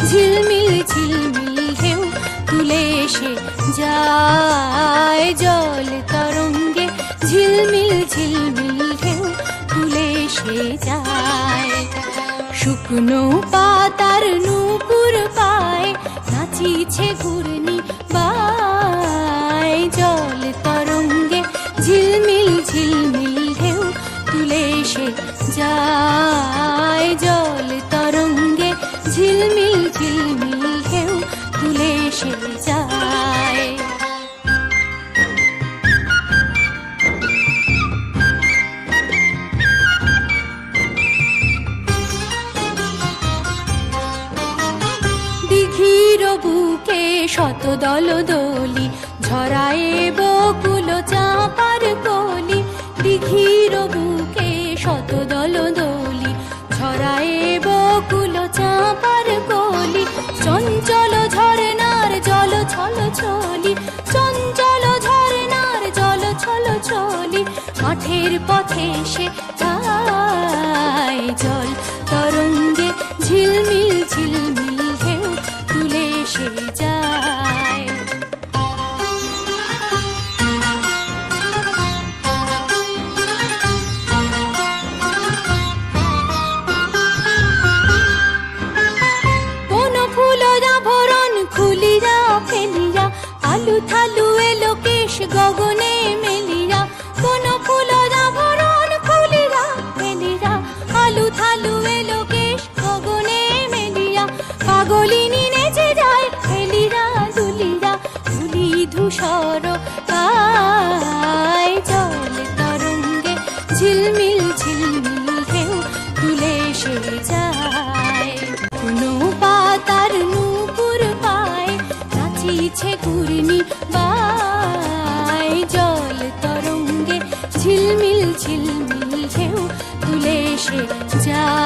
ঝিলমিল ঝিলমিল ঢেউ তুলে এসে যায় জল তরঙ্গে, ঝিলমিল ঝিলমিল ঢেউ তুলে এসে যায়। শুকনো পাতার নূপুর পায় নাচিছে ঘূর্ণি বায়, জল তরঙ্গে ঝিলমিল ঝিলমিল ঢেউ তুলে এসে যায়। জল তরঙ্গে ঝিলমিল ঝিলমিল ঢেউ তুলে এসে যায়। দিঘির বুকে শত দল দলি ঝরায়ে বকুল চাঁপার কলি, দিঘির বুকে শত দল দলি ঝরায়ে বকুল চাঁপার কলি। চঞ্চল ঝরনার জল ছল ছলি, চঞ্চল ঝরনার জল ছল ছলি, মাঠের পথে সে যায়। জল তরঙ্গে ঝিলমিল ঝিলমিল ঢেউ তুলে এসে যায়। কোন ফুল আভরণ খুলিয়া ফেলিয়া, আলু থালু এলো কেশ গগনে মেলিয়া। কোন ফুল আভরণ খুলিয়া ফেলিয়া, আলু থালু এলো কেশ গগনে মেলিয়া। পাগলিনী নেচে যায় ফেলিয়া দুলিয়া, ধুলি ধূসর গায়। জল তরঙ্গে ঝিলমিল ঝিলমিল ঢেউ তুলে এসে যায়। কোনো পাতার নূপুর পায় নাচিছে ঘূর্ণি বায়, জল তরঙ্গে ঝিলমিল ঝিলমিল ঢেউ তুলে এসে যায়।